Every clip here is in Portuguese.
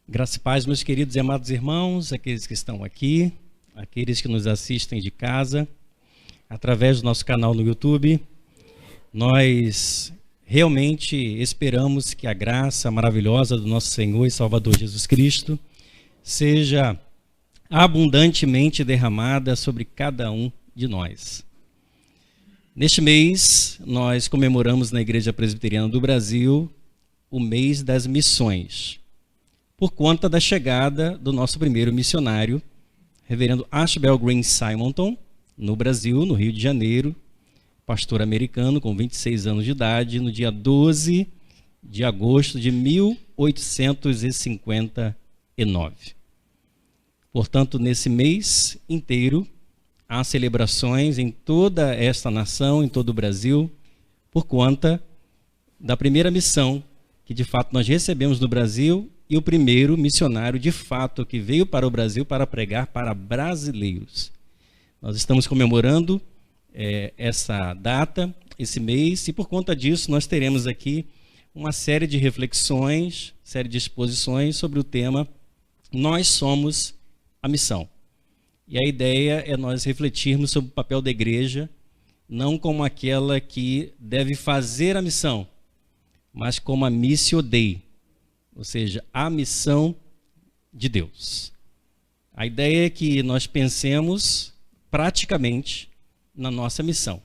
Graça e paz, meus queridos e amados irmãos, aqueles que estão aqui, aqueles que nos assistem de casa, através do nosso canal no YouTube. Nós realmente esperamos que a graça maravilhosa do nosso Senhor e Salvador Jesus Cristo seja abundantemente derramada sobre cada um de nós. Neste mês, nós comemoramos na Igreja Presbiteriana do Brasil o mês das missões, por conta da chegada do nosso primeiro missionário, reverendo Ashbel Green Simonton, no Brasil, no Rio de Janeiro, pastor americano com 26 anos de idade, no dia 12 de agosto de 1859. Portanto, nesse mês inteiro, há celebrações em toda esta nação, em todo o Brasil, por conta da primeira missão que de fato nós recebemos no Brasil e o primeiro missionário de fato que veio para o Brasil para pregar para brasileiros. Nós estamos comemorando essa data, esse mês, e por conta disso nós teremos aqui uma série de reflexões, série de exposições sobre o tema Nós Somos a Missão. E a ideia é nós refletirmos sobre o papel da igreja, não como aquela que deve fazer a missão, mas como a missio Dei, ou seja, a missão de Deus. A ideia é que nós pensemos praticamente na nossa missão,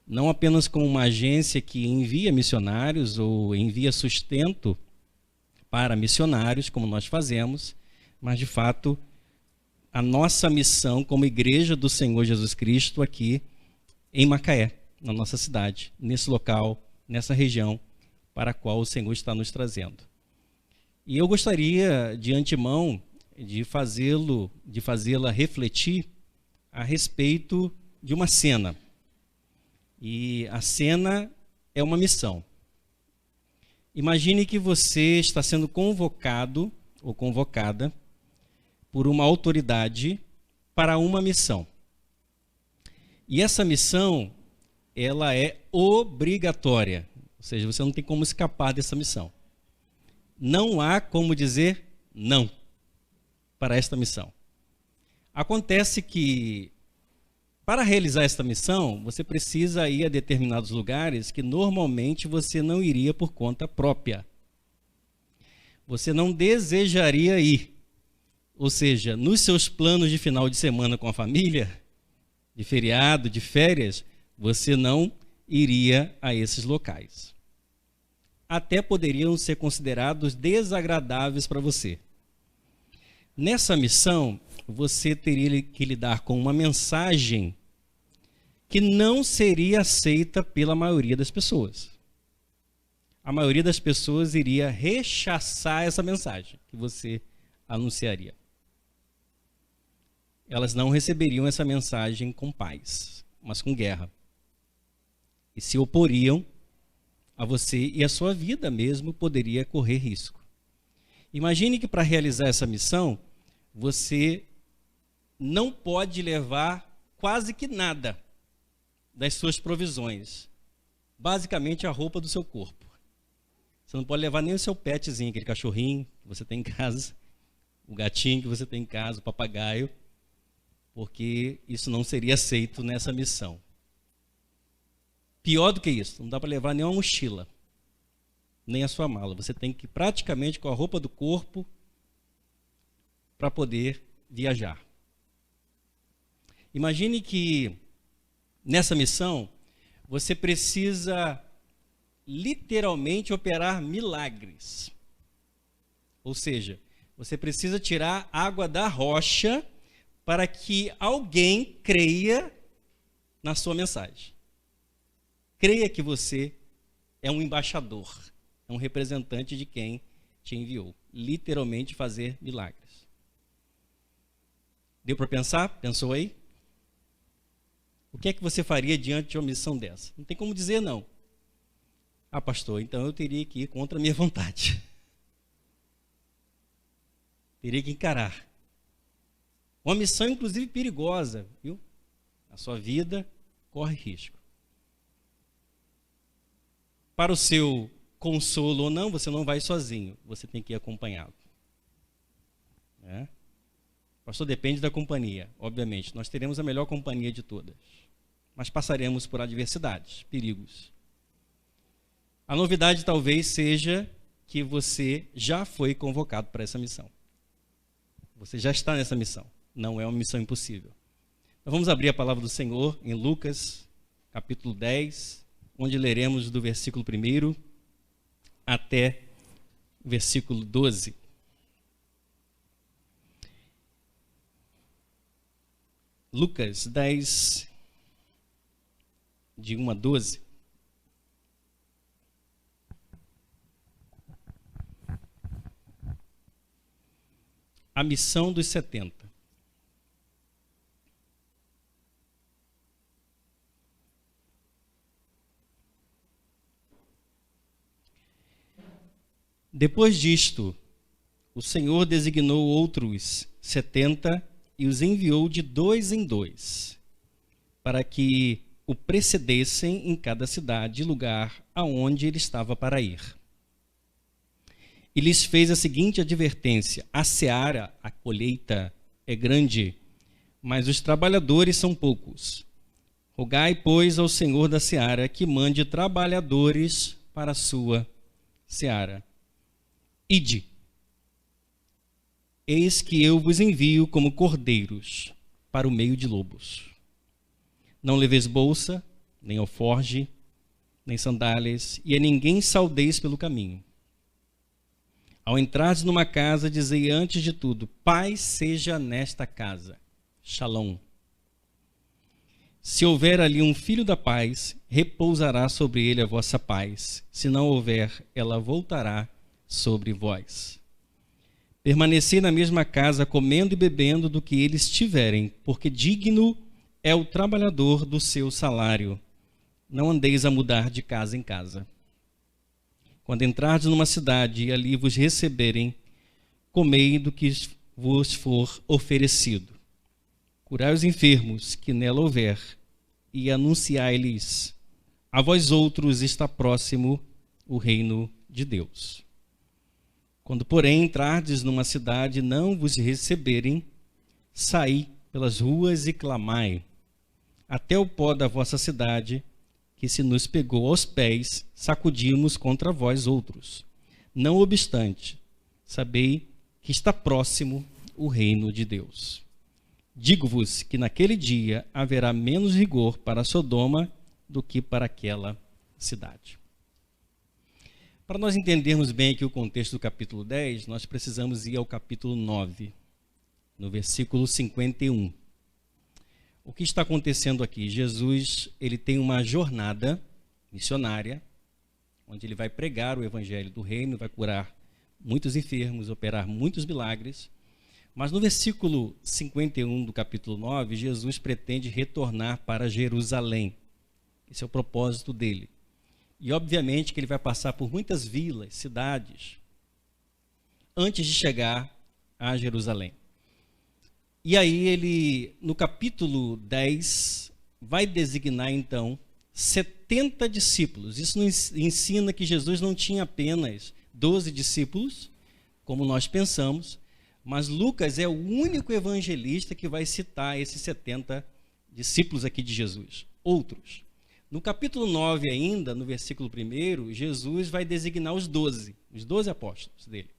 não apenas como uma agência que envia missionários ou envia sustento para missionários, como nós fazemos, mas de fato a nossa missão como Igreja do Senhor Jesus Cristo aqui em Macaé, na nossa cidade, nesse local, nessa região para a qual o Senhor está nos trazendo. E eu gostaria, de antemão, de fazê-la refletir a respeito de uma cena. E a cena é uma missão. Imagine que você está sendo convocado ou convocada por uma autoridade para uma missão. E essa missão, ela é obrigatória. Ou seja, você não tem como escapar dessa missão. Não há como dizer não para esta missão. Acontece que, para realizar esta missão, você precisa ir a determinados lugares que normalmente você não iria por conta própria. Você não desejaria ir. Ou seja, nos seus planos de final de semana com a família, de feriado, de férias, você não iria a esses locais. Até poderiam ser considerados desagradáveis para você. Nessa missão, você teria que lidar com uma mensagem que não seria aceita pela maioria das pessoas. A maioria das pessoas iria rechaçar essa mensagem que você anunciaria. Elas não receberiam essa mensagem com paz, mas com guerra. E se oporiam a você, e a sua vida mesmo poderia correr risco. Imagine que para realizar essa missão, você não pode levar quase que nada das suas provisões. Basicamente a roupa do seu corpo. Você não pode levar nem o seu petzinho, aquele cachorrinho que você tem em casa, o gatinho que você tem em casa, o papagaio, porque isso não seria aceito nessa missão. Pior do que isso, não dá para levar nem uma mochila, nem a sua mala. Você tem que ir praticamente com a roupa do corpo para poder viajar. Imagine que nessa missão você precisa literalmente operar milagres. Ou seja, você precisa tirar água da rocha para que alguém creia na sua mensagem. Creia que você é um embaixador, é um representante de quem te enviou. Literalmente fazer milagres. Deu para pensar? Pensou aí? O que é que você faria diante de uma missão dessa? Não tem como dizer não. Ah, pastor, então eu teria que ir contra a minha vontade. Teria que encarar. Uma missão, inclusive, perigosa, viu? A sua vida corre risco. Para o seu consolo ou não, você não vai sozinho, você tem que ir acompanhado. né? Pastor, depende da companhia, obviamente. Nós teremos a melhor companhia de todas, mas passaremos por adversidades, perigos. A novidade talvez seja que você já foi convocado para essa missão. Você já está nessa missão. Não é uma missão impossível. Então vamos abrir a palavra do Senhor em Lucas, capítulo 10, onde leremos do versículo 1 até o versículo 12. Lucas 10, de 1 a 12. A missão dos 70. Depois disto, o Senhor designou outros 70 e os enviou de 2 em 2, para que o precedessem em cada cidade e lugar aonde ele estava para ir. E lhes fez a seguinte advertência: a seara, a colheita, é grande, mas os trabalhadores são poucos. Rogai, pois, ao Senhor da seara que mande trabalhadores para a sua seara. Ide, eis que eu vos envio como cordeiros para o meio de lobos. Não leveis bolsa, nem alforge, nem sandálias, e a ninguém saudeis pelo caminho. Ao entrares numa casa, dizei antes de tudo: paz seja nesta casa. Shalom. Se houver ali um filho da paz, repousará sobre ele a vossa paz. Se não houver, ela voltará sobre vós. Permanecei na mesma casa, comendo e bebendo do que eles tiverem, porque digno é o trabalhador do seu salário. Não andeis a mudar de casa em casa. Quando entrardes numa cidade e ali vos receberem, comei do que vos for oferecido. Curai os enfermos que nela houver, e anunciai-lhes: a vós outros está próximo o reino de Deus. Quando, porém, entrardes numa cidade e não vos receberem, saí pelas ruas e clamai, até o pó da vossa cidade, que se nos pegou aos pés, sacudimos contra vós outros. Não obstante, sabei que está próximo o reino de Deus. Digo-vos que naquele dia haverá menos rigor para Sodoma do que para aquela cidade. Para nós entendermos bem aqui o contexto do capítulo 10, nós precisamos ir ao capítulo 9, no versículo 51. O que está acontecendo aqui? Jesus, ele tem uma jornada missionária, onde ele vai pregar o evangelho do reino, vai curar muitos enfermos, operar muitos milagres. Mas no versículo 51 do capítulo 9, Jesus pretende retornar para Jerusalém. Esse é o propósito dele. E obviamente que ele vai passar por muitas vilas, cidades, antes de chegar a Jerusalém. E aí ele, no capítulo 10, vai designar então 70 discípulos. Isso nos ensina que Jesus não tinha apenas 12 discípulos, como nós pensamos, mas Lucas é o único evangelista que vai citar esses 70 discípulos aqui de Jesus. Outros. No capítulo 9 ainda, no versículo 1, Jesus vai designar os 12 apóstolos dele.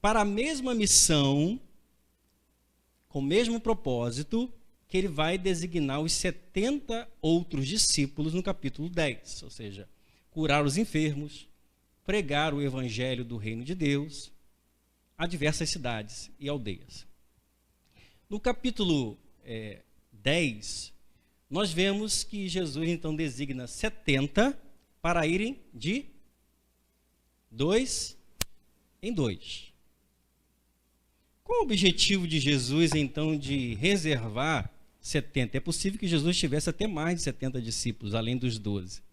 Para a mesma missão, com o mesmo propósito, que ele vai designar os 70 outros discípulos no capítulo 10, ou seja, curar os enfermos, pregar o evangelho do reino de Deus a diversas cidades e aldeias. No capítulo 10, nós vemos que Jesus então designa 70 para irem de 2 em 2. Qual o objetivo de Jesus então de reservar 70? É possível que Jesus tivesse até mais de 70 discípulos, além dos 12.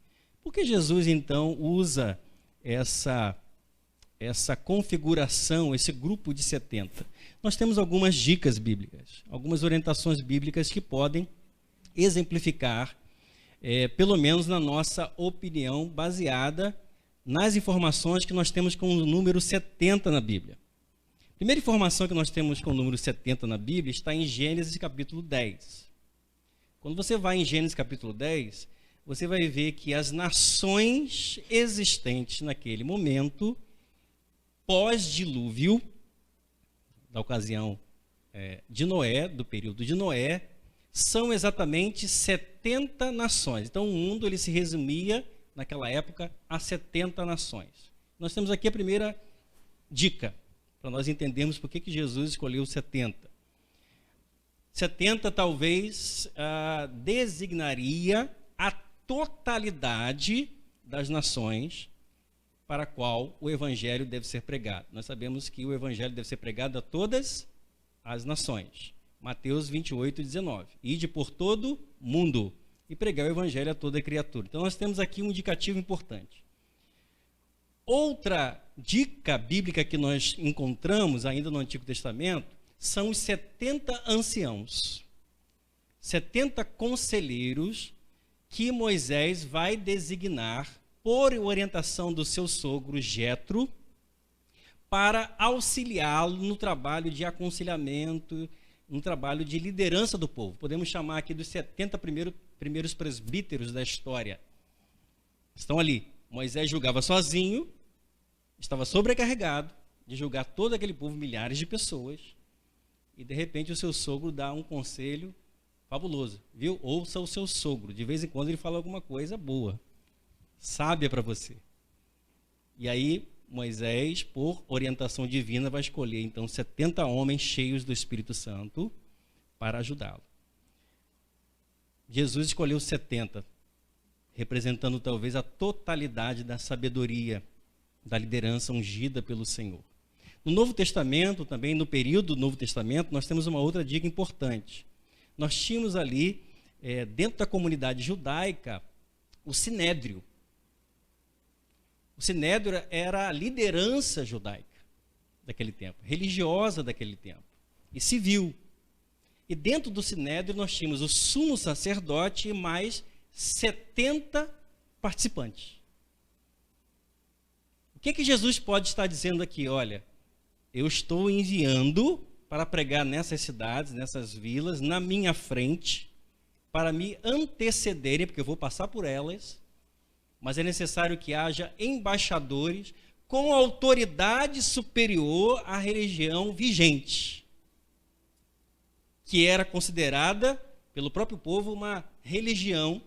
Por que Jesus então usa essa configuração, esse grupo de 70? Nós temos algumas dicas bíblicas, algumas orientações bíblicas que podem exemplificar, pelo menos na nossa opinião, baseada nas informações que nós temos com o número 70 na Bíblia. Primeira informação que nós temos com o número 70 na Bíblia está em Gênesis capítulo 10. Quando você vai em Gênesis capítulo 10, você vai ver que as nações existentes naquele momento, pós-dilúvio, da ocasião de Noé, do período de Noé, são exatamente 70 nações. Então o mundo ele se resumia, naquela época, a 70 nações. Nós temos aqui a primeira dica, para nós entendermos por que Jesus escolheu 70. 70 talvez designaria a totalidade das nações para a qual o evangelho deve ser pregado. Nós sabemos que o evangelho deve ser pregado a todas as nações. Mateus 28, 19. Ide por todo mundo e pregar o evangelho a toda criatura. Então nós temos aqui um indicativo importante. Outra dica bíblica que nós encontramos ainda no Antigo Testamento são os 70 anciãos, 70 conselheiros que Moisés vai designar por orientação do seu sogro Jetro para auxiliá-lo no trabalho de aconselhamento, no trabalho de liderança do povo. Podemos chamar aqui dos 70 primeiros presbíteros da história. Estão ali. Moisés julgava sozinho, estava sobrecarregado de julgar todo aquele povo, milhares de pessoas, e de repente o seu sogro dá um conselho fabuloso, viu? Ouça o seu sogro, de vez em quando ele fala alguma coisa boa, sábia para você. E aí Moisés, por orientação divina, vai escolher então 70 homens cheios do Espírito Santo para ajudá-lo. Jesus escolheu 70, representando talvez a totalidade da sabedoria, da liderança ungida pelo Senhor. No Novo Testamento, também no período do Novo Testamento, nós temos uma outra dica importante. Nós tínhamos ali, dentro da comunidade judaica, o Sinédrio. O Sinédrio era a liderança judaica daquele tempo, religiosa daquele tempo, e civil. E dentro do Sinédrio nós tínhamos o sumo sacerdote e mais 70 participantes. O que Jesus pode estar dizendo aqui? Olha, eu estou enviando para pregar nessas cidades, nessas vilas, na minha frente, para me antecederem, porque eu vou passar por elas, mas é necessário que haja embaixadores com autoridade superior à religião vigente, que era considerada pelo próprio povo uma religião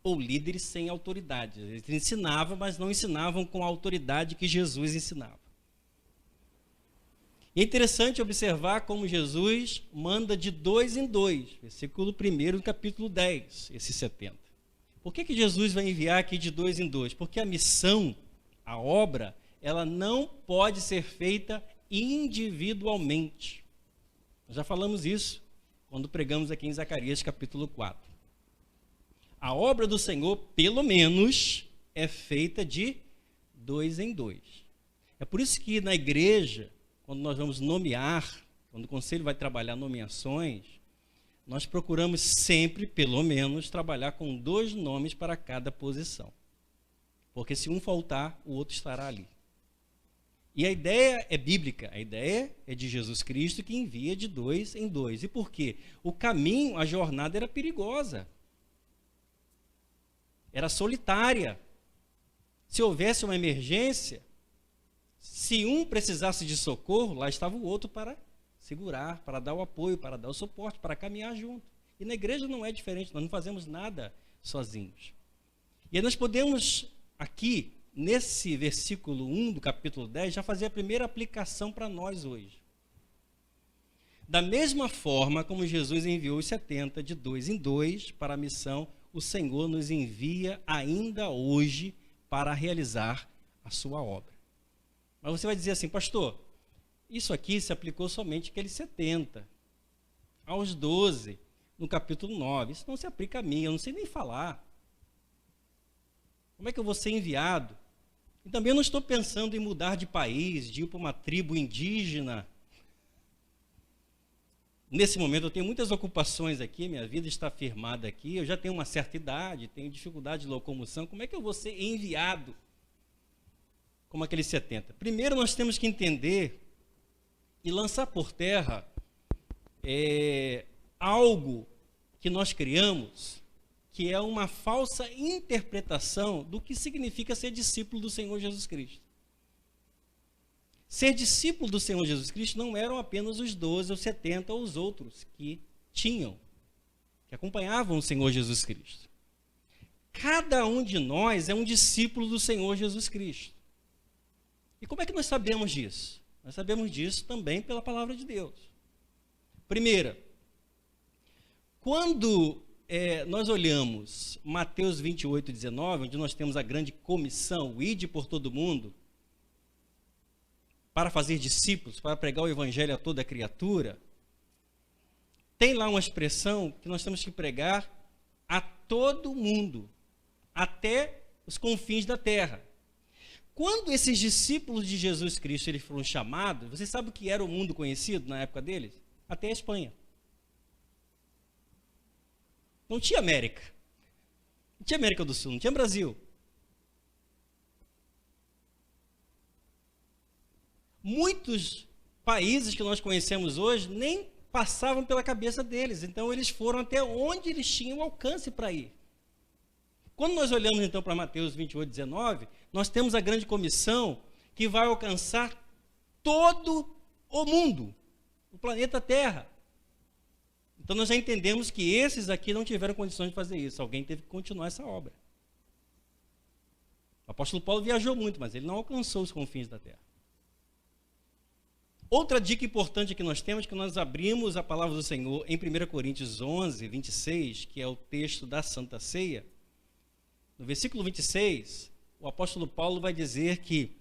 ou líderes sem autoridade. Eles ensinavam, mas não ensinavam com a autoridade que Jesus ensinava. E é interessante observar como Jesus manda de 2 em 2, versículo 1 do capítulo 10, esses 70. Por que Jesus vai enviar aqui de 2 em 2? Porque a missão, a obra, ela não pode ser feita individualmente. Nós já falamos isso quando pregamos aqui em Zacarias capítulo 4. A obra do Senhor, pelo menos, é feita de 2 em 2. É por isso que na igreja, quando nós vamos nomear, quando o conselho vai trabalhar nomeações, nós procuramos sempre, pelo menos, trabalhar com 2 nomes para cada posição. Porque se um faltar, o outro estará ali. E a ideia é bíblica, a ideia é de Jesus Cristo que envia de 2 em 2. E por quê? O caminho, a jornada era perigosa. Era solitária. Se houvesse uma emergência, se um precisasse de socorro, lá estava o outro para segurar, para dar o apoio, para dar o suporte, para caminhar junto. E na igreja não é diferente, nós não fazemos nada sozinhos. E aí nós podemos, aqui, nesse versículo 1 do capítulo 10, já fazer a primeira aplicação para nós hoje. Da mesma forma como Jesus enviou os 70 de 2 em 2 para a missão, o Senhor nos envia ainda hoje para realizar a sua obra. Mas você vai dizer assim, pastor, isso aqui se aplicou somente àqueles 70, aos 12, no capítulo 9. Isso não se aplica a mim, eu não sei nem falar. Como é que eu vou ser enviado? E também eu não estou pensando em mudar de país, de ir para uma tribo indígena. Nesse momento eu tenho muitas ocupações aqui, minha vida está firmada aqui, eu já tenho uma certa idade, tenho dificuldade de locomoção, como é que eu vou ser enviado como aqueles 70? Primeiro nós temos que entender E lançar por terra é algo que nós criamos, que é uma falsa interpretação do que significa ser discípulo do Senhor Jesus Cristo. Ser discípulo do Senhor Jesus Cristo não eram apenas os 12, os 70 ou os outros que acompanhavam o Senhor Jesus Cristo. Cada um de nós é um discípulo do Senhor Jesus Cristo. E como é que nós sabemos disso? Nós sabemos disso também pela palavra de Deus. Primeira, quando nós olhamos Mateus 28, 19, onde nós temos a grande comissão, ide por todo mundo, para fazer discípulos, para pregar o evangelho a toda criatura, tem lá uma expressão que nós temos que pregar a todo mundo, até os confins da terra. Quando esses discípulos de Jesus Cristo eles foram chamados, você sabe o que era o mundo conhecido na época deles? Até a Espanha. Não tinha América. Não tinha América do Sul, não tinha Brasil. Muitos países que nós conhecemos hoje nem passavam pela cabeça deles. Então, eles foram até onde eles tinham alcance para ir. Quando nós olhamos, então, para Mateus 28, 19, nós temos a grande comissão que vai alcançar todo o mundo, o planeta Terra. Então, nós já entendemos que esses aqui não tiveram condições de fazer isso. Alguém teve que continuar essa obra. O apóstolo Paulo viajou muito, mas ele não alcançou os confins da terra. Outra dica importante que nós temos é que nós abrimos a palavra do Senhor em 1 Coríntios 11, 26, que é o texto da Santa Ceia. No versículo 26, o apóstolo Paulo vai dizer que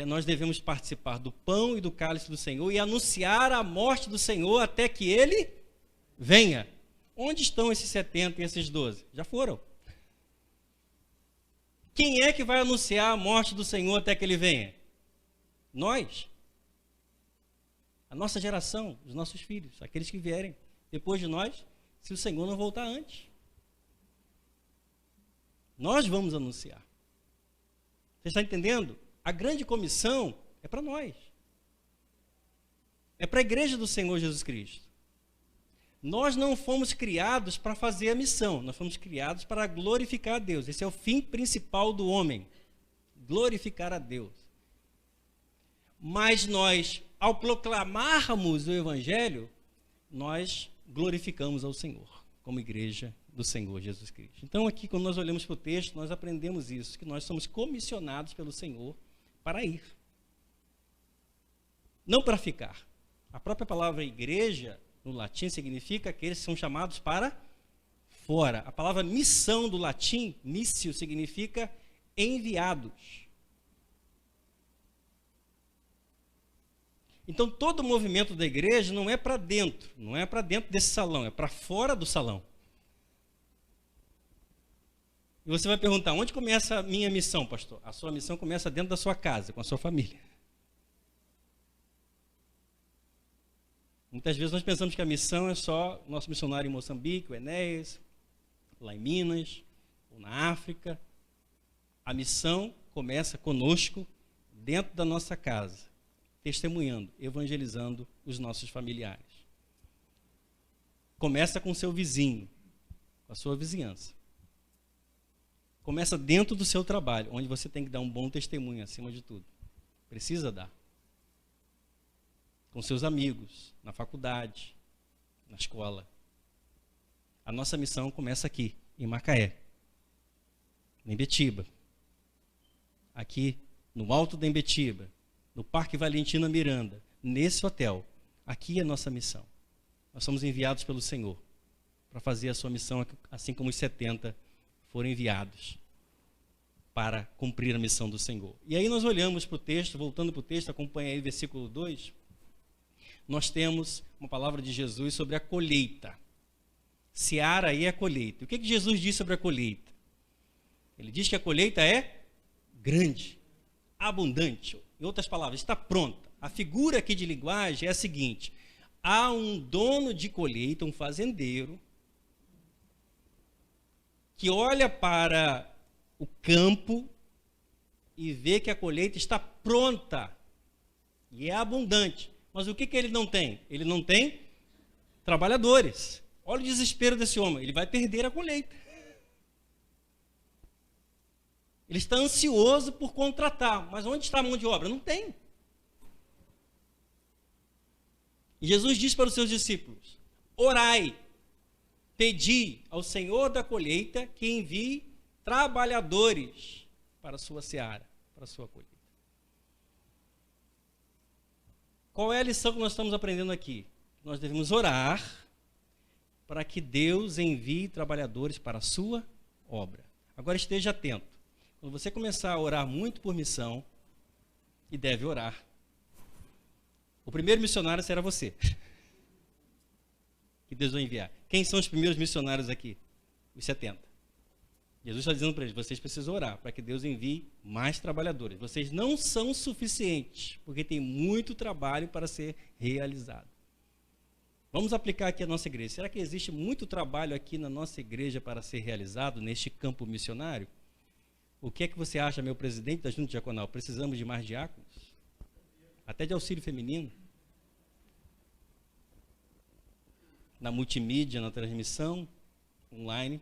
nós devemos participar do pão e do cálice do Senhor e anunciar a morte do Senhor até que Ele venha. Onde estão esses 70 e esses 12? Já foram. Quem é que vai anunciar a morte do Senhor até que Ele venha? Nós. A nossa geração, os nossos filhos, aqueles que vierem depois de nós, se o Senhor não voltar antes. Nós vamos anunciar. Você está entendendo? A grande comissão é para nós. É para a igreja do Senhor Jesus Cristo. Nós não fomos criados para fazer a missão, nós fomos criados para glorificar a Deus. Esse é o fim principal do homem, glorificar a Deus. Mas nós, ao proclamarmos o Evangelho, nós glorificamos ao Senhor, como igreja do Senhor Jesus Cristo. Então aqui, quando nós olhamos para o texto, nós aprendemos isso, que nós somos comissionados pelo Senhor para ir. Não para ficar. A própria palavra igreja, no latim, significa que eles são chamados para fora. A palavra missão do latim, missio, significa enviados. Então, todo o movimento da igreja não é para dentro, não é para dentro desse salão, é para fora do salão. E você vai perguntar, onde começa a minha missão, pastor? A sua missão começa dentro da sua casa, com a sua família. Muitas vezes nós pensamos que a missão é só o nosso missionário em Moçambique, o Enéas, lá em Minas, ou na África. A missão começa conosco, dentro da nossa casa, testemunhando, evangelizando os nossos familiares. Começa com o seu vizinho, com a sua vizinhança. Começa dentro do seu trabalho, onde você tem que dar um bom testemunho, acima de tudo. Precisa dar. Com seus amigos, na faculdade, na escola. A nossa missão começa aqui, em Macaé, em Betiba. Aqui, no Alto da Embetiba, no Parque Valentina Miranda, nesse hotel. Aqui é a nossa missão. Nós somos enviados pelo Senhor para fazer a sua missão, assim como os 70 foram enviados para cumprir a missão do Senhor. E aí nós olhamos para o texto, voltando para o texto, acompanha aí o versículo 2, nós temos uma palavra de Jesus sobre a colheita. Seara aí é a colheita. O que Jesus diz sobre a colheita? Ele diz que a colheita é grande, abundante. Em outras palavras, está pronta. A figura aqui de linguagem é a seguinte: há um dono de colheita, um fazendeiro, que olha para o campo e vê que a colheita está pronta e é abundante. Mas o que ele não tem? Ele não tem trabalhadores. Olha o desespero desse homem, ele vai perder a colheita. Ele está ansioso por contratar, mas onde está a mão de obra? Não tem. E Jesus diz para os seus discípulos: orai, pedi ao Senhor da colheita que envie trabalhadores para a sua seara, para a sua colheita. Qual é a lição que nós estamos aprendendo aqui? Nós devemos orar para que Deus envie trabalhadores para a sua obra. Agora esteja atento. Quando você começar a orar muito por missão, e deve orar, o primeiro missionário será você. Que Deus vai enviar. Quem são os primeiros missionários aqui? Os 70. Jesus está dizendo para eles: vocês precisam orar para que Deus envie mais trabalhadores. Vocês não são suficientes, porque tem muito trabalho para ser realizado. Vamos aplicar aqui a nossa igreja. Será que existe muito trabalho aqui na nossa igreja para ser realizado neste campo missionário? O que é que você acha, meu presidente da Junta Diaconal? Precisamos de mais diáconos? Até de auxílio feminino? Na multimídia, na transmissão online,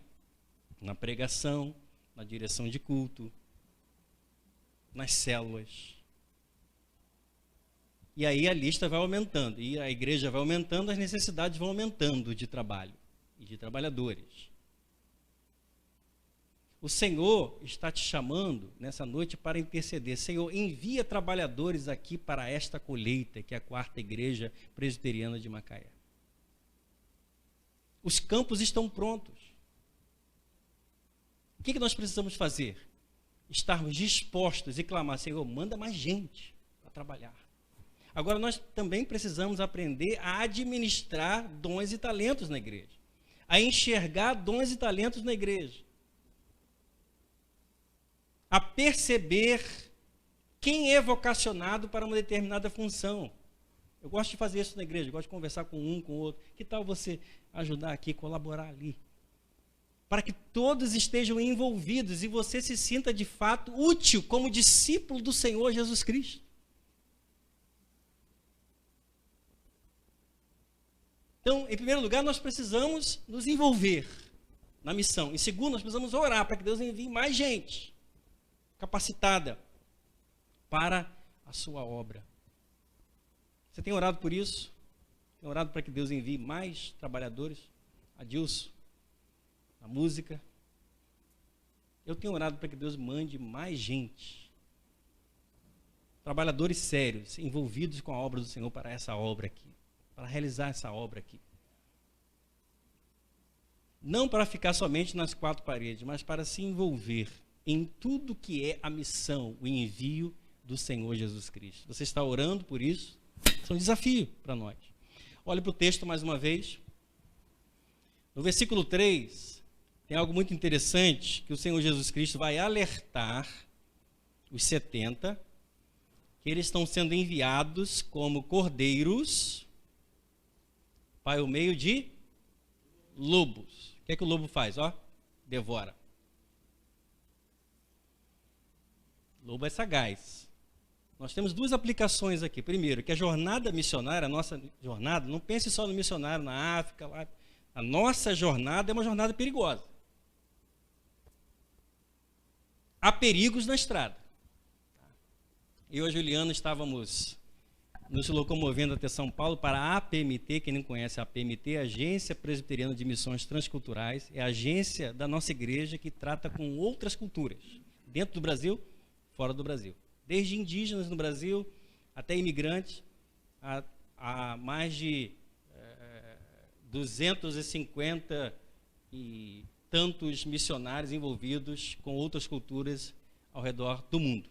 na pregação, na direção de culto, nas células. E aí a lista vai aumentando, e a igreja vai aumentando, as necessidades vão aumentando de trabalho e de trabalhadores. O Senhor está te chamando nessa noite para interceder. Senhor, envia trabalhadores aqui para esta colheita, que é a 4ª Igreja Presbiteriana de Macaé. Os campos estão prontos. O que nós precisamos fazer? Estarmos dispostos e clamar: Senhor, manda mais gente para trabalhar. Agora, nós também precisamos aprender a administrar dons e talentos na igreja, a enxergar dons e talentos na igreja, a perceber quem é vocacionado para uma determinada função. Eu gosto de fazer isso na igreja, gosto de conversar com um, com o outro. Que tal você ajudar aqui, colaborar ali? Para que todos estejam envolvidos e você se sinta de fato útil como discípulo do Senhor Jesus Cristo. Então, em primeiro lugar, nós precisamos nos envolver na missão. Em segundo, nós precisamos orar para que Deus envie mais gente capacitada para a sua obra. Você tem orado por isso? Tem orado para que Deus envie mais trabalhadores? Adilson, a música. Eu tenho orado para que Deus mande mais gente, trabalhadores sérios, envolvidos com a obra do Senhor para essa obra aqui, para realizar essa obra aqui. Não para ficar somente nas 4 paredes, mas para se envolver em tudo que é a missão, o envio do Senhor Jesus Cristo. Você está orando por isso? Isso é um desafio para nós. Olhe para o texto mais uma vez. No versículo 3, tem algo muito interessante, que o Senhor Jesus Cristo vai alertar os 70, que eles estão sendo enviados como cordeiros para o meio de lobos. O que é que o lobo faz? Devora. Lobo é sagaz. Nós temos 2 aplicações aqui. Primeiro, que a jornada missionária, a nossa jornada, não pense só no missionário na África, lá. A nossa jornada é uma jornada perigosa. Há perigos na estrada. Eu e a Juliana estávamos nos locomovendo até São Paulo para a APMT. Quem não conhece a APMT, é a Agência Presbiteriana de Missões Transculturais, é a agência da nossa igreja que trata com outras culturas, dentro do Brasil, fora do Brasil. Desde indígenas no Brasil até imigrantes, há mais de 250 e tantos missionários envolvidos com outras culturas ao redor do mundo.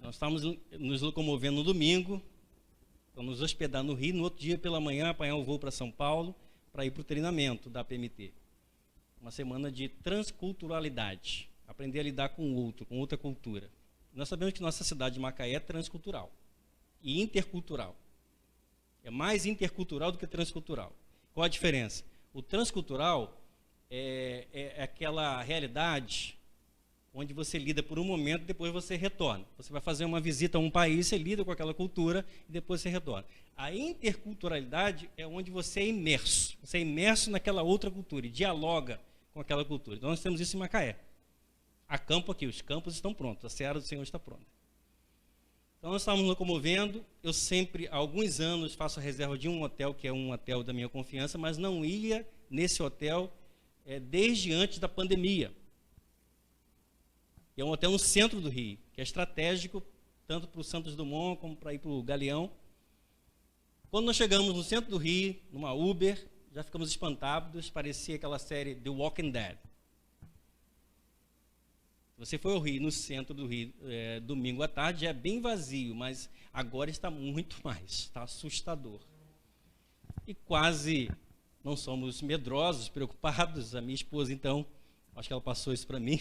Nós estávamos nos locomovendo no domingo, para nos hospedar no Rio, no outro dia pela manhã apanhar o voo para São Paulo, para ir para o treinamento da APMT. Uma semana de transculturalidade, aprender a lidar com o outro, com outra cultura. Nós sabemos que nossa cidade de Macaé é transcultural e intercultural. É mais intercultural do que transcultural. Qual a diferença? O transcultural é aquela realidade onde você lida por um momento, depois você retorna. Você vai fazer uma visita a um país, você lida com aquela cultura e depois você retorna. A interculturalidade é onde você é imerso. Você é imerso naquela outra cultura e dialoga com aquela cultura. Então nós temos isso em Macaé. Há campo aqui, os campos estão prontos, a seara do Senhor está pronta. Então nós estávamos locomovendo, eu sempre, há alguns anos, faço a reserva de um hotel, que é um hotel da minha confiança, mas não ia nesse hotel desde antes da pandemia. É um hotel no centro do Rio, que é estratégico, tanto para o Santos Dumont como para ir para o Galeão. Quando nós chegamos no centro do Rio, numa Uber, já ficamos espantados, parecia aquela série The Walking Dead. Você foi ao Rio, no centro do Rio, domingo à tarde, é bem vazio, mas agora está muito mais, está assustador. E quase não somos medrosos, preocupados. A minha esposa, então, acho que ela passou isso para mim.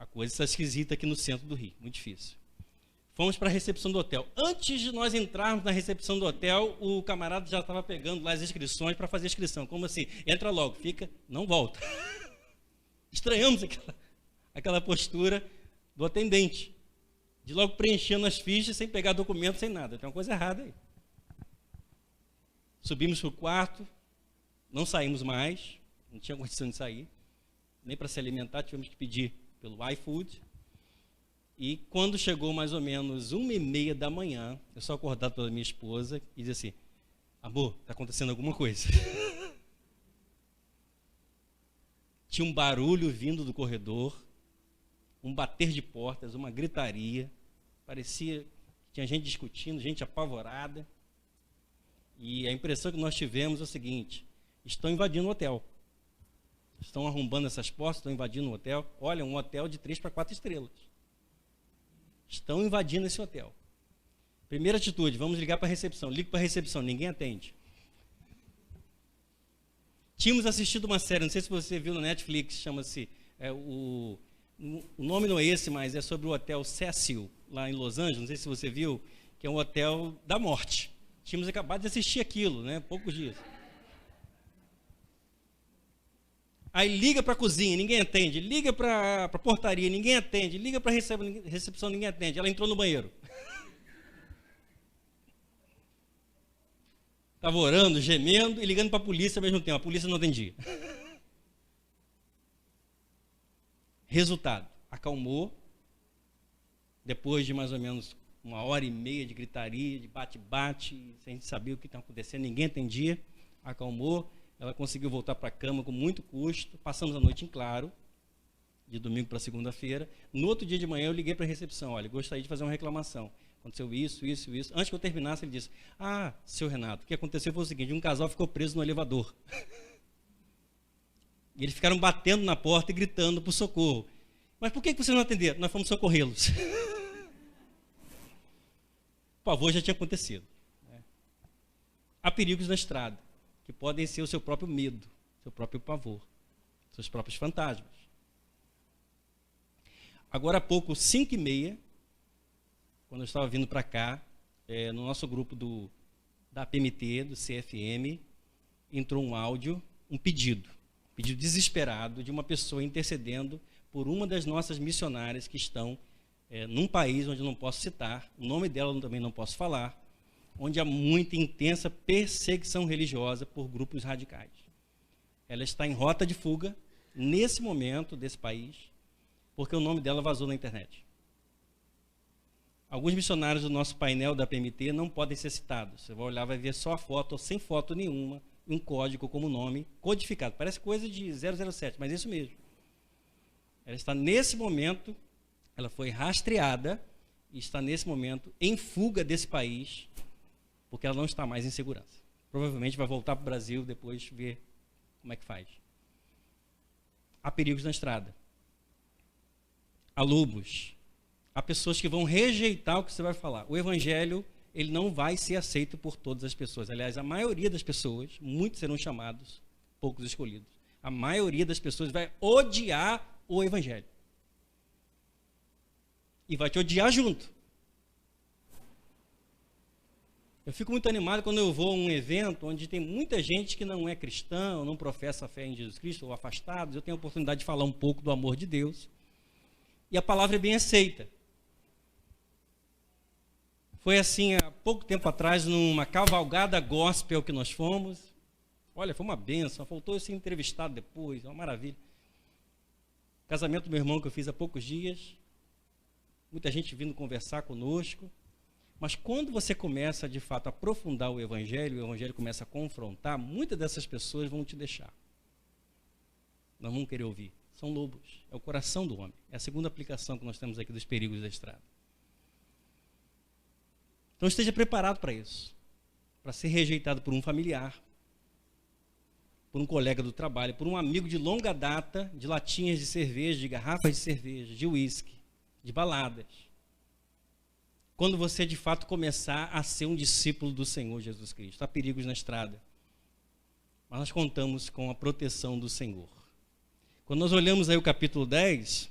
A coisa está esquisita aqui no centro do Rio, muito difícil. Fomos para a recepção do hotel. Antes de nós entrarmos na recepção do hotel, o camarada já estava pegando lá as inscrições para fazer a inscrição. Como assim? Entra logo, fica, não volta. Estranhamos aquela postura do atendente, de logo preenchendo as fichas sem pegar documento, sem nada. Tem uma coisa errada aí. Subimos para o quarto, não saímos mais, não tinha condição de sair, nem para se alimentar, tivemos que pedir pelo iFood. E quando chegou mais ou menos 1h30 da manhã, eu sou acordado pela minha esposa e disse assim: amor, está acontecendo alguma coisa. Tinha um barulho vindo do corredor, um bater de portas, uma gritaria, parecia que tinha gente discutindo, gente apavorada. E a impressão que nós tivemos é o seguinte: estão invadindo o hotel. Estão arrombando essas portas, estão invadindo o hotel. Olha, um hotel de 3 para 4 estrelas. Estão invadindo esse hotel. Primeira atitude, vamos ligar para a recepção. Ligo para a recepção, ninguém atende. Tínhamos assistido uma série, não sei se você viu no Netflix, chama-se, o nome não é esse, mas é sobre o Hotel Cecil, lá em Los Angeles, não sei se você viu, que é um hotel da morte. Tínhamos acabado de assistir aquilo, né, poucos dias. Aí liga para a cozinha, ninguém atende. Liga para a portaria, ninguém atende. Liga para a recepção, ninguém atende. Ela entrou no banheiro. Estava orando, gemendo e ligando para a polícia ao mesmo tempo. A polícia não atendia. Resultado, acalmou. Depois de mais ou menos 1h30 de gritaria, de bate-bate, sem a gente saber o que estava acontecendo, ninguém atendia. Acalmou. Ela conseguiu voltar para a cama com muito custo. Passamos a noite em claro, de domingo para segunda-feira. No outro dia de manhã eu liguei para a recepção. Olha, gostaria de fazer uma reclamação. Aconteceu isso. Antes que eu terminasse, ele disse: ah, seu Renato, o que aconteceu foi o seguinte: um casal ficou preso no elevador. E eles ficaram batendo na porta e gritando por socorro. Mas por que vocês não atenderam? Nós fomos socorrê-los. O pavor já tinha acontecido. Há perigos na estrada, que podem ser o seu próprio medo, seu próprio pavor, seus próprios fantasmas. Agora há pouco, 5h30, quando eu estava vindo para cá, no nosso grupo da PMT, do CFM, entrou um áudio, um pedido desesperado de uma pessoa intercedendo por uma das nossas missionárias que estão num país onde eu não posso citar, o nome dela eu também não posso falar, onde há muita intensa perseguição religiosa por grupos radicais. Ela está em rota de fuga, nesse momento, desse país, porque o nome dela vazou na internet. Alguns missionários do nosso painel da PMT não podem ser citados. Você vai olhar, vai ver só a foto, ou sem foto nenhuma, um código como nome, codificado. Parece coisa de 007, mas é isso mesmo. Ela está nesse momento, ela foi rastreada, e está nesse momento em fuga desse país, porque ela não está mais em segurança. Provavelmente vai voltar para o Brasil depois ver como é que faz. Há perigos na estrada. Há lobos. Há pessoas que vão rejeitar o que você vai falar. O evangelho, ele não vai ser aceito por todas as pessoas. Aliás, a maioria das pessoas, muitos serão chamados, poucos escolhidos. A maioria das pessoas vai odiar o evangelho. E vai te odiar junto. Eu fico muito animado quando eu vou a um evento onde tem muita gente que não é cristã, não professa a fé em Jesus Cristo, ou afastados. Eu tenho a oportunidade de falar um pouco do amor de Deus. E a palavra é bem aceita. Foi assim, há pouco tempo atrás, numa cavalgada gospel que nós fomos. Olha, foi uma bênção, faltou eu ser entrevistado depois, uma maravilha. Casamento do meu irmão que eu fiz há poucos dias. Muita gente vindo conversar conosco. Mas quando você começa, de fato, a aprofundar o Evangelho começa a confrontar, muitas dessas pessoas vão te deixar. Não vão querer ouvir. São lobos. É o coração do homem. É a segunda aplicação que nós temos aqui dos perigos da estrada. Então esteja preparado para isso. Para ser rejeitado por um familiar, por um colega do trabalho, por um amigo de longa data, de latinhas de cerveja, de garrafas de cerveja, de uísque, de baladas. Quando você, de fato, começar a ser um discípulo do Senhor Jesus Cristo. Há perigos na estrada. Mas nós contamos com a proteção do Senhor. Quando nós olhamos aí o capítulo 10,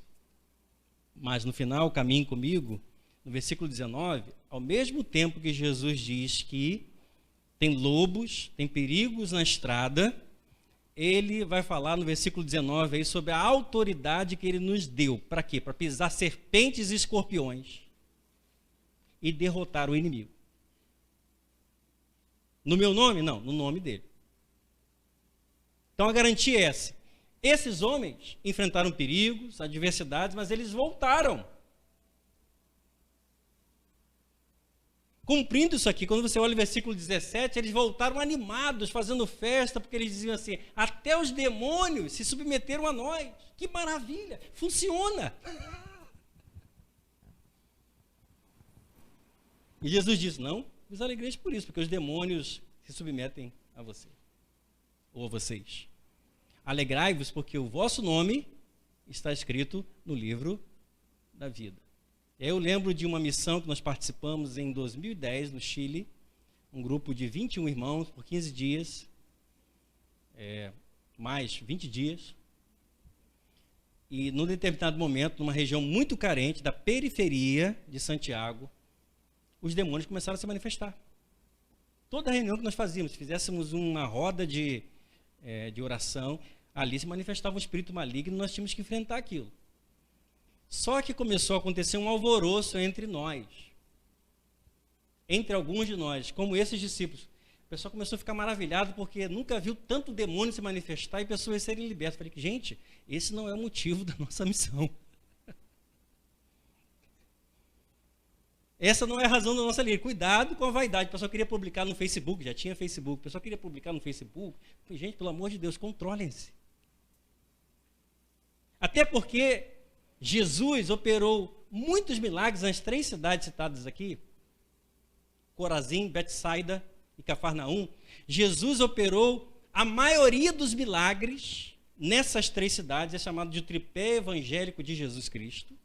mas no final, caminhe comigo, no versículo 19, ao mesmo tempo que Jesus diz que tem lobos, tem perigos na estrada, ele vai falar no versículo 19 aí sobre a autoridade que ele nos deu. Para quê? Para pisar serpentes e escorpiões e derrotar o inimigo. No meu nome? Não, no nome dele. Então a garantia é essa. Esses homens enfrentaram perigos, adversidades, mas eles voltaram. Cumprindo isso aqui, quando você olha o versículo 17, eles voltaram animados, fazendo festa, porque eles diziam assim, até os demônios se submeteram a nós. Que maravilha, funciona. E Jesus disse, não vos alegreis por isso, porque os demônios se submetem a você, ou a vocês. Alegrai-vos, porque o vosso nome está escrito no livro da vida. Eu lembro de uma missão que nós participamos em 2010, no Chile, um grupo de 21 irmãos, por 15 dias, mais 20 dias, e num determinado momento, numa região muito carente, da periferia de Santiago, os demônios começaram a se manifestar. Toda reunião que nós fazíamos, se fizéssemos uma roda de oração, ali se manifestava um espírito maligno e nós tínhamos que enfrentar aquilo. Só que começou a acontecer um alvoroço entre nós, entre alguns de nós, como esses discípulos. O pessoal começou a ficar maravilhado porque nunca viu tanto demônio se manifestar e pessoas serem libertas. Falei, gente, esse não é o motivo da nossa missão. Essa não é a razão da nossa linha. Cuidado com a vaidade. O pessoal queria publicar no Facebook, já tinha Facebook. O pessoal queria publicar no Facebook. Falei, gente, pelo amor de Deus, controlem-se. Até porque Jesus operou muitos milagres nas 3 cidades citadas aqui, Corazim, Betsaida e Cafarnaum. Jesus operou a maioria dos milagres nessas 3 cidades, é chamado de tripé evangélico de Jesus Cristo.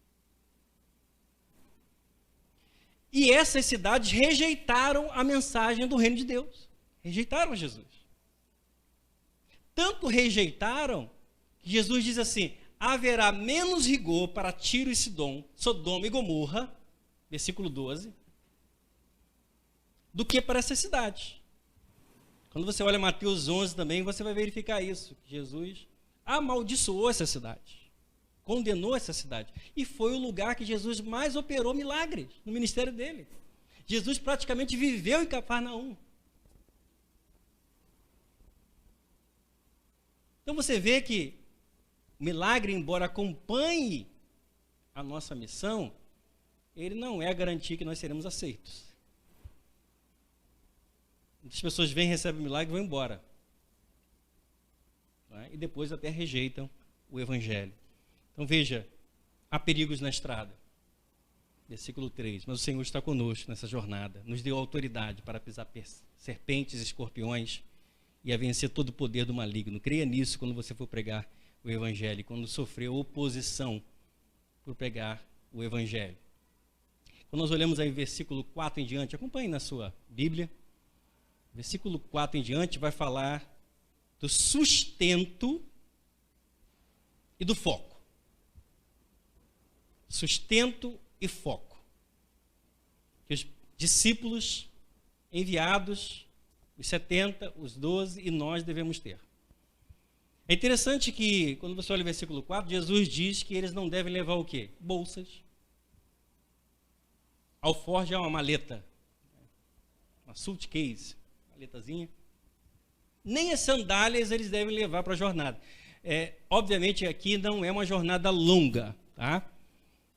E essas cidades rejeitaram a mensagem do reino de Deus. Rejeitaram Jesus. Tanto rejeitaram que Jesus diz assim, haverá menos rigor para Tiro e Sidom, Sodoma e Gomorra, versículo 12, do que para essas cidades. Quando você olha Mateus 11 também, você vai verificar isso. Jesus amaldiçoou essa cidade, condenou essa cidade. E foi o lugar que Jesus mais operou milagres no ministério dele. Jesus praticamente viveu em Cafarnaum. Então você vê que o milagre, embora acompanhe a nossa missão, ele não é a garantia que nós seremos aceitos. Muitas pessoas vêm, recebem o milagre e vão embora. E depois até rejeitam o evangelho. Então veja, há perigos na estrada. Versículo 3, mas o Senhor está conosco nessa jornada, nos deu autoridade para pisar serpentes e escorpiões e a vencer todo o poder do maligno. Creia nisso quando você for pregar o evangelho, quando sofreu oposição por pregar o evangelho. Quando nós olhamos aí versículo 4 em diante, acompanhe na sua Bíblia, versículo 4 em diante vai falar do sustento e do foco. Sustento e foco. Que os discípulos enviados, os 70, os 12, e nós devemos ter. É interessante que, quando você olha o versículo 4, Jesus diz que eles não devem levar o quê? Bolsas. Alforje é uma maleta, uma suitcase, maletazinha. Nem as sandálias eles devem levar para a jornada. Obviamente aqui não é uma jornada longa, tá?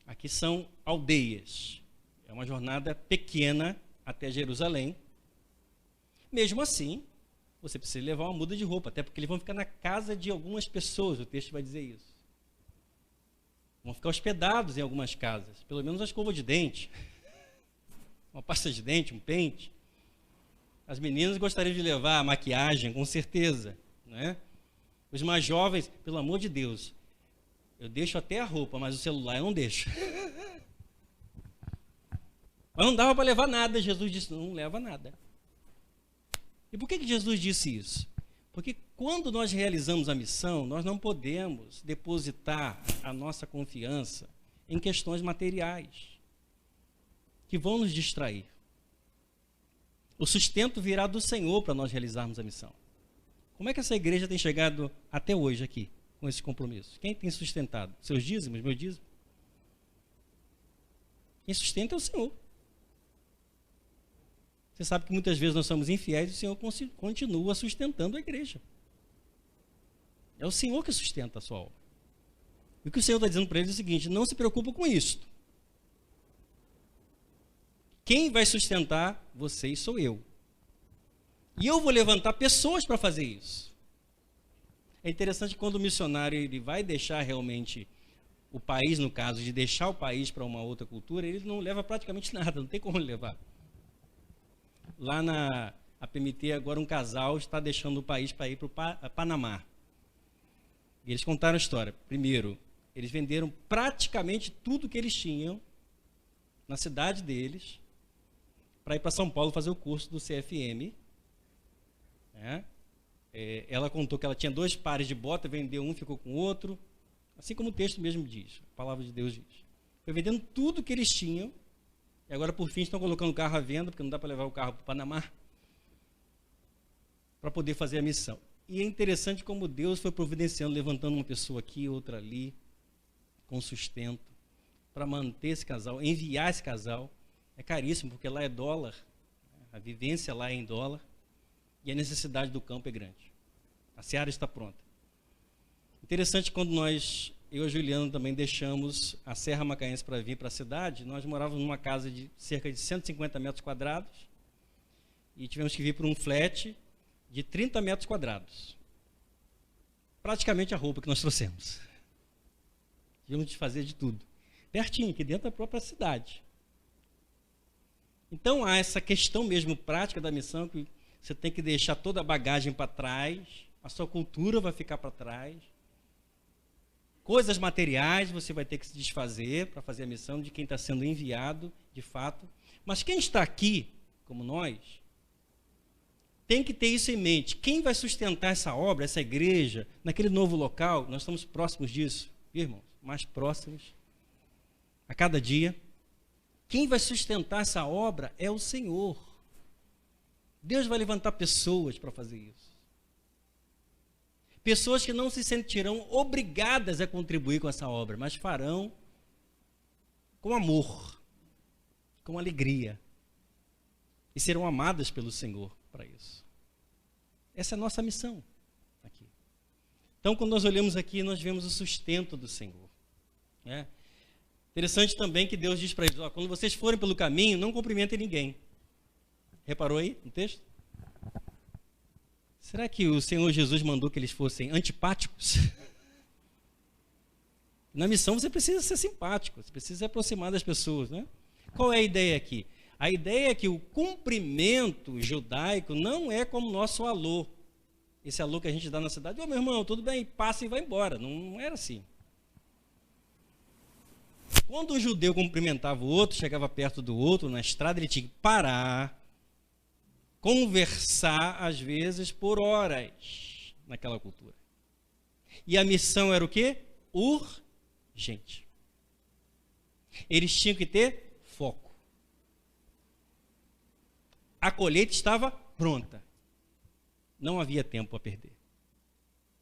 Aqui são aldeias. É uma jornada pequena até Jerusalém. Mesmo assim, você precisa levar uma muda de roupa, até porque eles vão ficar na casa de algumas pessoas, o texto vai dizer isso. Vão ficar hospedados em algumas casas, pelo menos uma escova de dente, uma pasta de dente, um pente. As meninas gostariam de levar a maquiagem, com certeza, né? Os mais jovens, pelo amor de Deus, eu deixo até a roupa, mas o celular eu não deixo. Mas não dava para levar nada, Jesus disse, não leva nada. E por que Jesus disse isso? Porque quando nós realizamos a missão, nós não podemos depositar a nossa confiança em questões materiais, que vão nos distrair. O sustento virá do Senhor para nós realizarmos a missão. Como é que essa igreja tem chegado até hoje aqui, com esse compromisso? Quem tem sustentado? Seus dízimos, meu dízimo? Quem sustenta é o Senhor. Você sabe que muitas vezes nós somos infiéis e o Senhor continua sustentando a igreja. É o Senhor que sustenta a sua obra. E o que o Senhor está dizendo para eles é o seguinte, não se preocupa com isto. Quem vai sustentar vocês sou eu. E eu vou levantar pessoas para fazer isso. É interessante que quando o missionário ele vai deixar realmente o país, no caso de deixar o país para uma outra cultura, ele não leva praticamente nada, não tem como ele levar. Lá na APMT agora um casal está deixando o país para ir para o Panamá. E eles contaram a história. Primeiro, eles venderam praticamente tudo que eles tinham na cidade deles para ir para São Paulo fazer o curso do CFM. Ela contou que ela tinha 2 pares de bota, vendeu um, ficou com o outro. Assim como o texto mesmo diz, a palavra de Deus diz. Foi vendendo tudo que eles tinham. E agora, por fim, estão colocando o carro à venda, porque não dá para levar o carro para o Panamá, para poder fazer a missão. E é interessante como Deus foi providenciando, levantando uma pessoa aqui, outra ali, com sustento, para manter esse casal, enviar esse casal. É caríssimo, porque lá é dólar, a vivência lá é em dólar, e a necessidade do campo é grande. A seara está pronta. Interessante quando eu e a Juliana também deixamos a Serra Macaense para vir para a cidade, nós morávamos numa casa de cerca de 150 metros quadrados e tivemos que vir para um flat de 30 metros quadrados. Praticamente a roupa que nós trouxemos. Tivemos de fazer de tudo. Pertinho, aqui dentro da própria cidade. Então há essa questão mesmo prática da missão, que você tem que deixar toda a bagagem para trás, a sua cultura vai ficar para trás. Coisas materiais você vai ter que se desfazer para fazer a missão de quem está sendo enviado, de fato. Mas quem está aqui, como nós, tem que ter isso em mente. Quem vai sustentar essa obra, essa igreja, naquele novo local? Nós estamos próximos disso, irmãos, mais próximos a cada dia. Quem vai sustentar essa obra é o Senhor. Deus vai levantar pessoas para fazer isso. Pessoas que não se sentirão obrigadas a contribuir com essa obra, mas farão com amor, com alegria. E serão amadas pelo Senhor para isso. Essa é a nossa missão aqui. Então, quando nós olhamos aqui, nós vemos o sustento do Senhor. Interessante também que Deus diz para eles, quando vocês forem pelo caminho, não cumprimentem ninguém. Reparou aí no texto? Será que o Senhor Jesus mandou que eles fossem antipáticos? Na missão você precisa ser simpático, você precisa se aproximar das pessoas, né? Qual é a ideia aqui? A ideia é que o cumprimento judaico não é como o nosso alô. Esse alô que a gente dá na cidade, meu irmão, tudo bem, passa e vai embora. Não era assim. Quando um judeu cumprimentava o outro, chegava perto do outro na estrada, ele tinha que parar, conversar, às vezes, por horas naquela cultura. E a missão era o quê? Urgente. Eles tinham que ter foco. A colheita estava pronta. Não havia tempo a perder.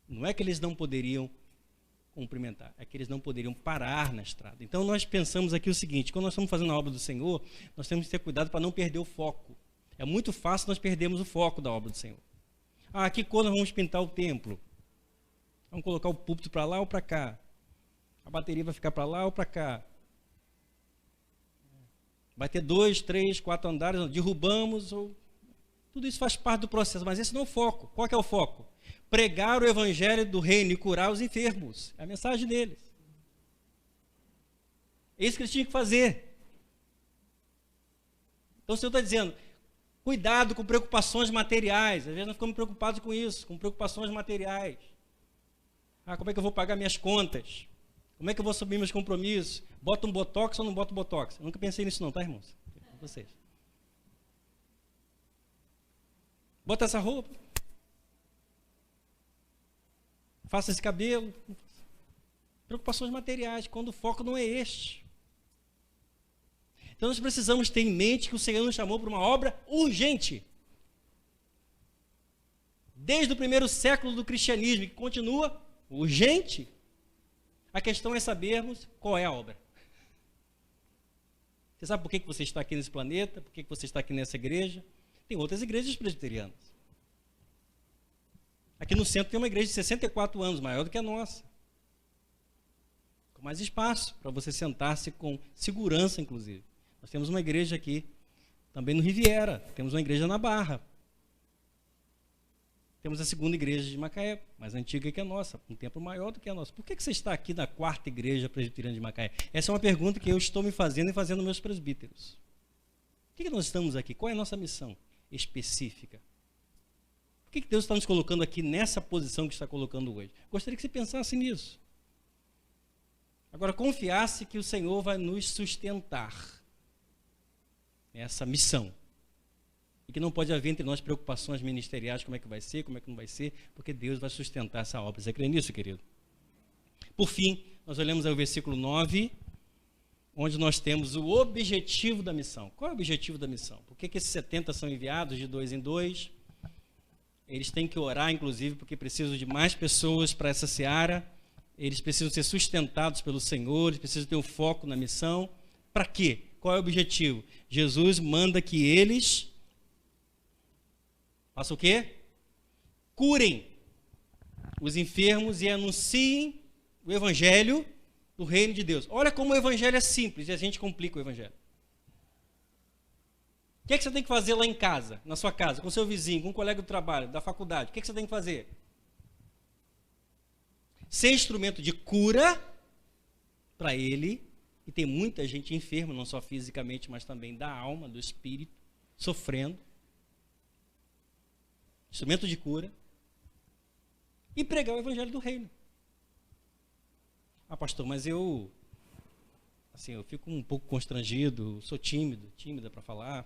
Não é que eles não poderiam cumprimentar, é que eles não poderiam parar na estrada. Então nós pensamos aqui o seguinte: quando nós estamos fazendo a obra do Senhor, nós temos que ter cuidado para não perder o foco. É muito fácil nós perdermos o foco da obra do Senhor. Que cor nós vamos pintar o templo? Vamos colocar o púlpito para lá ou para cá? A bateria vai ficar para lá ou para cá? Vai ter 2, 3, 4 andares, derrubamos, tudo isso faz parte do processo, mas esse não é o foco. Qual que é o foco? Pregar o evangelho do reino e curar os enfermos. É a mensagem deles. É isso que eles tinham que fazer. Então o Senhor está dizendo, cuidado com preocupações materiais. Às vezes nós ficamos preocupados com isso, com preocupações materiais. Como é que eu vou pagar minhas contas? Como é que eu vou assumir meus compromissos? Bota um botox ou não bota botox? Eu nunca pensei nisso não, tá, irmãos? Vocês. Bota essa roupa. Faça esse cabelo. Preocupações materiais, quando o foco não é este. Então nós precisamos ter em mente que o Senhor nos chamou para uma obra urgente. Desde o primeiro século do cristianismo, que continua urgente. A questão é sabermos qual é a obra. Você sabe por que você está aqui nesse planeta? Por que você está aqui nessa igreja? Tem outras igrejas presbiterianas. Aqui no centro tem uma igreja de 64 anos, maior do que a nossa. Com mais espaço para você sentar-se com segurança, inclusive. Nós temos uma igreja aqui, também no Riviera. Temos uma igreja na Barra. Temos a segunda igreja de Macaé, mais antiga que a nossa, um templo maior do que a nossa. Por que você está aqui na quarta igreja presbiteriana de Macaé? Essa é uma pergunta que eu estou me fazendo e fazendo meus presbíteros. Por que nós estamos aqui? Qual é a nossa missão específica? Por que Deus está nos colocando aqui nessa posição que está colocando hoje? Gostaria que você pensasse nisso. Agora, confiasse que o Senhor vai nos sustentar nessa missão. E que não pode haver entre nós preocupações ministeriais, como é que vai ser, como é que não vai ser, porque Deus vai sustentar essa obra. Você crê nisso, querido? Por fim, nós olhamos aí o versículo 9, onde nós temos o objetivo da missão. Qual é o objetivo da missão? Por que esses 70 são enviados de 2 em 2? Eles têm que orar, inclusive, porque precisam de mais pessoas para essa seara. Eles precisam ser sustentados pelo Senhor, eles precisam ter um foco na missão. Para quê? Qual é o objetivo? Jesus manda que eles façam o quê? Curem os enfermos e anunciem o evangelho do reino de Deus. Olha como o evangelho é simples e a gente complica o evangelho. O que é que você tem que fazer lá em casa, na sua casa, com seu vizinho, com um colega do trabalho, da faculdade? O que é que você tem que fazer? Ser instrumento de cura para ele, e tem muita gente enferma, não só fisicamente, mas também da alma, do espírito, sofrendo. Instrumento de cura. E pregar o evangelho do reino. Pastor, mas eu fico um pouco constrangido, sou tímida para falar.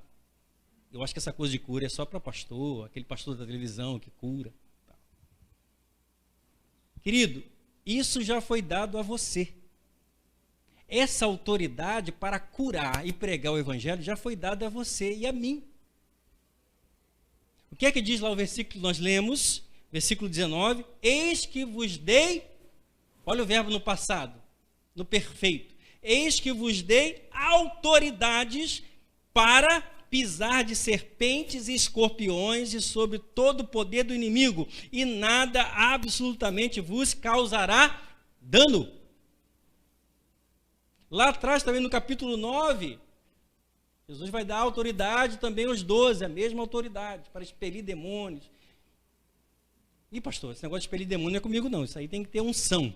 Eu acho que essa coisa de cura é só para pastor, aquele pastor da televisão que cura. Querido, isso já foi dado a você. Essa autoridade para curar e pregar o evangelho já foi dada a você e a mim. O que é que diz lá o versículo que nós lemos? Versículo 19. Eis que vos dei, olha o verbo no passado, no perfeito. Eis que vos dei autoridades para pisar de serpentes e escorpiões e sobre todo o poder do inimigo, e nada absolutamente vos causará dano. Lá atrás, também no capítulo 9, Jesus vai dar autoridade também aos 12, a mesma autoridade, para expelir demônios. Ih, pastor, esse negócio de expelir demônio não é comigo não, isso aí tem que ter unção.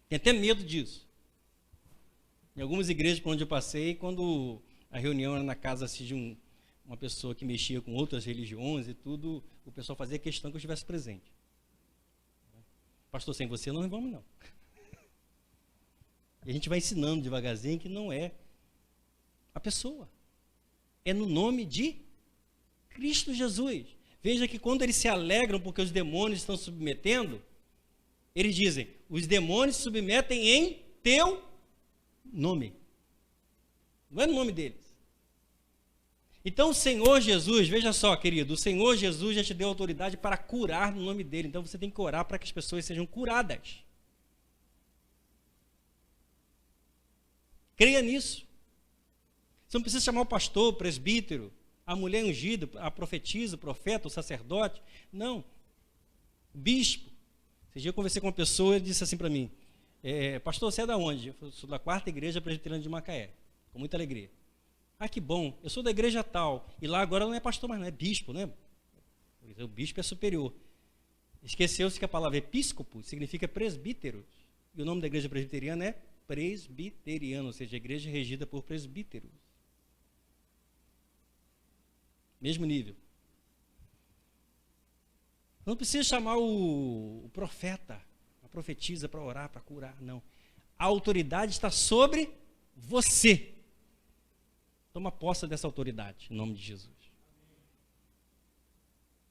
Tem até medo disso. Em algumas igrejas por onde eu passei, quando a reunião era na casa assim, de uma pessoa que mexia com outras religiões e tudo, o pessoal fazia questão que eu estivesse presente. Pastor, sem você não vamos não. E a gente vai ensinando devagarzinho que não é a pessoa. É no nome de Cristo Jesus. Veja que quando eles se alegram porque os demônios estão submetendo, eles dizem, os demônios se submetem em teu nome. Não é no nome deles. Então o Senhor Jesus, veja só, querido, o Senhor Jesus já te deu autoridade para curar no nome dele. Então você tem que orar para que as pessoas sejam curadas. Creia nisso. Você não precisa chamar o pastor, o presbítero, a mulher ungida, a profetisa, o profeta, o sacerdote. Não. O bispo. Esse dia eu conversei com uma pessoa e disse assim para mim, pastor, você é da onde? Eu sou da 4ª Igreja Presbiteriana de Macaé, com muita alegria. Ah, que bom, eu sou da igreja tal, e lá agora não é pastor mais, não é bispo, né? O bispo é superior. Esqueceu-se que a palavra episcopo significa presbítero, e o nome da igreja presbiteriana é presbiteriano, ou seja, a igreja regida por presbíteros. Mesmo nível. Não precisa chamar o profeta, a profetisa para orar, para curar, não. A autoridade está sobre você. Toma posse dessa autoridade, em nome de Jesus.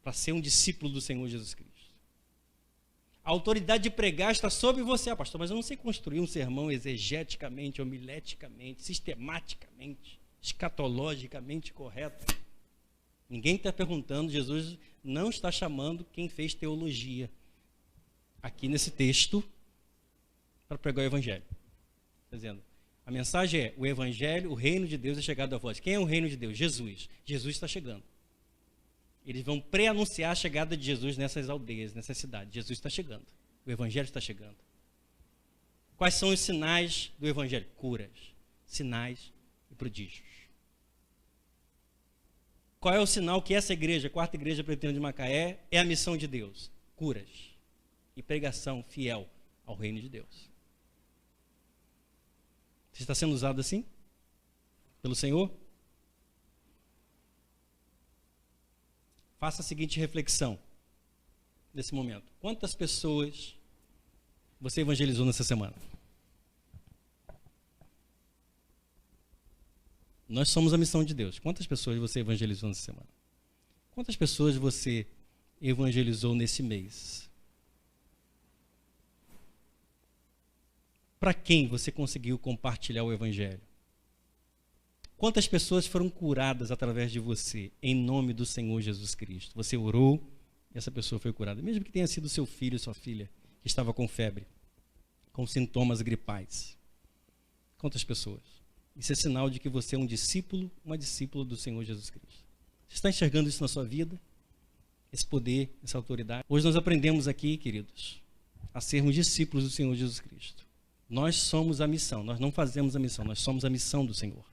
Para ser um discípulo do Senhor Jesus Cristo. A autoridade de pregar está sobre você, pastor, mas eu não sei construir um sermão exegeticamente, homileticamente, sistematicamente, escatologicamente correto. Ninguém está perguntando, Jesus não está chamando quem fez teologia aqui nesse texto para pregar o evangelho. Está dizendo, a mensagem é, o evangelho, o reino de Deus é chegado a vós. Quem é o reino de Deus? Jesus. Jesus está chegando. Eles vão pré-anunciar a chegada de Jesus nessas aldeias, nessas cidades. Jesus está chegando. O evangelho está chegando. Quais são os sinais do evangelho? Curas, sinais e prodígios. Qual é o sinal que essa igreja, a 4ª Igreja Presbiteriana de Macaé, é a missão de Deus? Curas e pregação fiel ao reino de Deus. Você está sendo usado assim? Pelo Senhor? Faça a seguinte reflexão nesse momento. Quantas pessoas você evangelizou nessa semana? Nós somos a missão de Deus. Quantas pessoas você evangelizou nessa semana? Quantas pessoas você evangelizou nesse mês? Para quem você conseguiu compartilhar o evangelho? Quantas pessoas foram curadas através de você, em nome do Senhor Jesus Cristo? Você orou e essa pessoa foi curada, mesmo que tenha sido seu filho ou sua filha, que estava com febre, com sintomas gripais. Quantas pessoas? Isso é sinal de que você é um discípulo, uma discípula do Senhor Jesus Cristo. Você está enxergando isso na sua vida? Esse poder, essa autoridade? Hoje nós aprendemos aqui, queridos, a sermos discípulos do Senhor Jesus Cristo. Nós somos a missão, nós não fazemos a missão, nós somos a missão do Senhor.